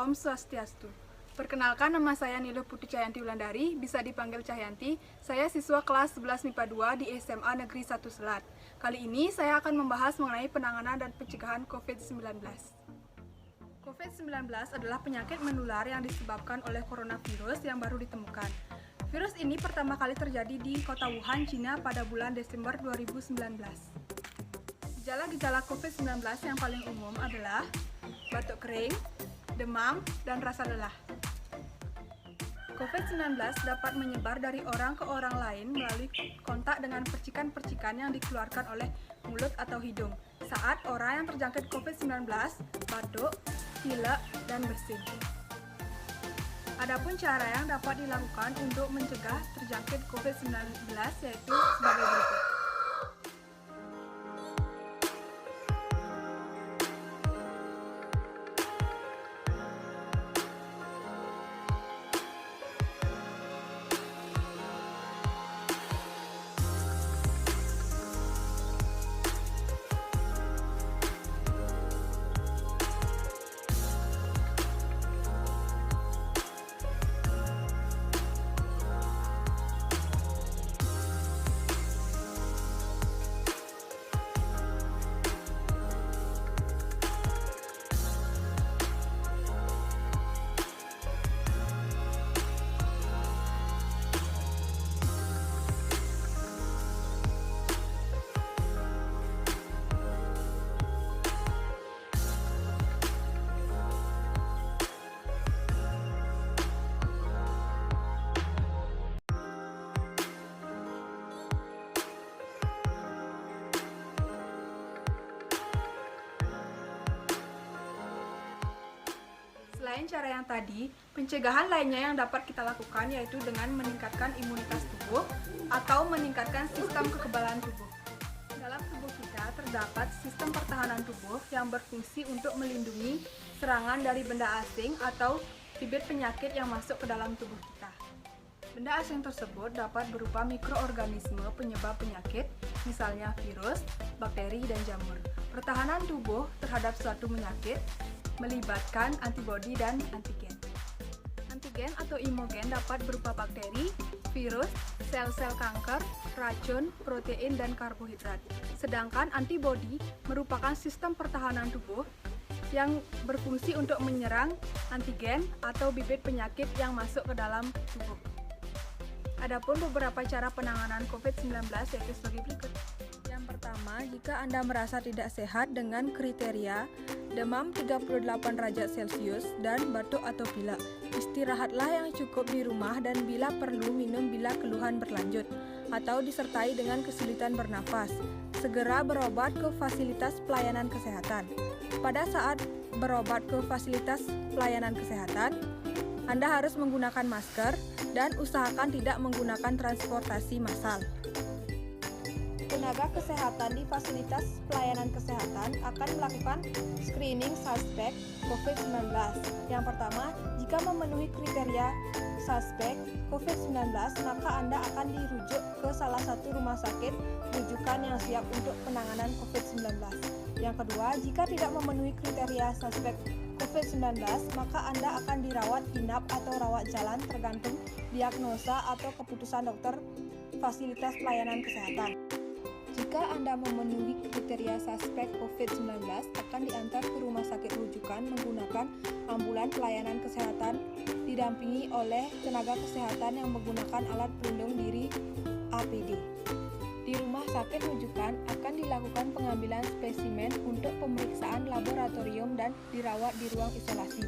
Om Swastiastu. Perkenalkan, nama saya Niluh Putri Cahyanti Wulandari, bisa dipanggil Cahyanti. Saya siswa kelas 11 MIPA 2 di SMA Negeri 1 Selat. Kali ini saya akan membahas mengenai penanganan dan pencegahan COVID-19. COVID-19 adalah penyakit menular yang disebabkan oleh coronavirus yang baru ditemukan. Virus ini pertama kali terjadi di kota Wuhan, Cina pada bulan Desember 2019. Gejala-gejala COVID-19 yang paling umum adalah batuk kering, demam, dan rasa lelah. COVID-19 dapat menyebar dari orang ke orang lain melalui kontak dengan percikan-percikan yang dikeluarkan oleh mulut atau hidung saat orang yang terjangkit COVID-19 batuk, pilek, dan bersin. Adapun cara yang dapat dilakukan untuk mencegah terjangkit COVID-19 yaitu sebagai berikut. Selain cara yang tadi, pencegahan lainnya yang dapat kita lakukan yaitu dengan meningkatkan imunitas tubuh atau meningkatkan sistem kekebalan tubuh. Dalam tubuh kita terdapat sistem pertahanan tubuh yang berfungsi untuk melindungi serangan dari benda asing atau bibit penyakit yang masuk ke dalam tubuh kita. Benda asing tersebut dapat berupa mikroorganisme penyebab penyakit, misalnya virus, bakteri, dan jamur. Pertahanan tubuh terhadap suatu penyakit melibatkan antibodi dan antigen. Antigen atau imogen dapat berupa bakteri, virus, sel-sel kanker, racun, protein, dan karbohidrat. Sedangkan antibodi merupakan sistem pertahanan tubuh yang berfungsi untuk menyerang antigen atau bibit penyakit yang masuk ke dalam tubuh. Adapun beberapa cara penanganan COVID-19 yaitu sebagai berikut. Yang pertama, jika Anda merasa tidak sehat dengan kriteria demam 38 derajat Celcius dan batuk atau pilek, istirahatlah yang cukup di rumah dan bila perlu minum bila keluhan berlanjut atau disertai dengan kesulitan bernafas. Segera berobat ke fasilitas pelayanan kesehatan. Pada saat berobat ke fasilitas pelayanan kesehatan, Anda harus menggunakan masker dan usahakan tidak menggunakan transportasi massal. Tenaga kesehatan di fasilitas pelayanan kesehatan akan melakukan screening suspek COVID-19. Yang pertama, jika memenuhi kriteria suspek COVID-19, maka Anda akan dirujuk ke salah satu rumah sakit rujukan yang siap untuk penanganan COVID-19. Yang kedua, jika tidak memenuhi kriteria suspek COVID-19, maka Anda akan dirawat inap atau rawat jalan tergantung diagnosa atau keputusan dokter fasilitas pelayanan kesehatan. Jika Anda memenuhi kriteria suspek COVID-19, akan diantar ke rumah sakit rujukan menggunakan ambulan pelayanan kesehatan didampingi oleh tenaga kesehatan yang menggunakan alat pelindung diri APD. Di rumah sakit rujukan akan dilakukan pengambilan spesimen untuk pemeriksaan laboratorium dan dirawat di ruang isolasi.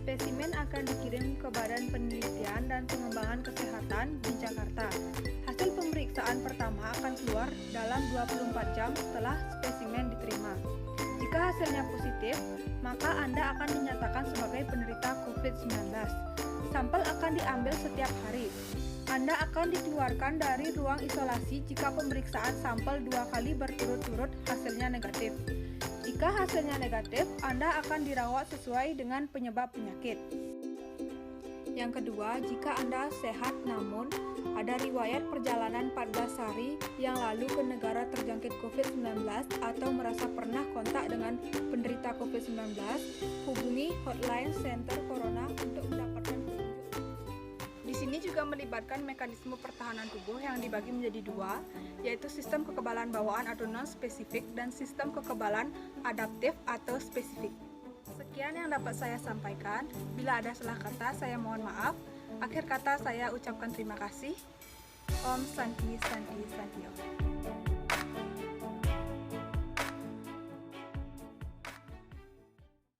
Spesimen akan dikirim ke Badan Penelitian dan Pengembangan Kesehatan di Jakarta. Hasil pemeriksaan pertama akan keluar dalam 24 jam setelah spesimen diterima. Jika hasilnya positif, maka Anda akan dinyatakan sebagai penderita COVID-19. Sampel akan diambil setiap hari. Anda akan dikeluarkan dari ruang isolasi jika pemeriksaan sampel 2 kali berturut-turut hasilnya negatif. Jika hasilnya negatif, Anda akan dirawat sesuai dengan penyebab penyakit. Yang kedua, jika Anda sehat namun ada riwayat perjalanan 14 hari yang lalu ke negara terjangkit COVID-19 atau merasa pernah kontak dengan penderita COVID-19, hubungi hotline Center Corona untuk mendapatkan petunjuk. Di sini juga melibatkan mekanisme pertahanan tubuh yang dibagi menjadi dua, yaitu sistem kekebalan bawaan atau non-spesifik dan sistem kekebalan adaptif atau spesifik. Sekian yang dapat saya sampaikan. Bila ada salah kata, saya mohon maaf. Akhir kata saya ucapkan terima kasih. Om Santi Santi Santio.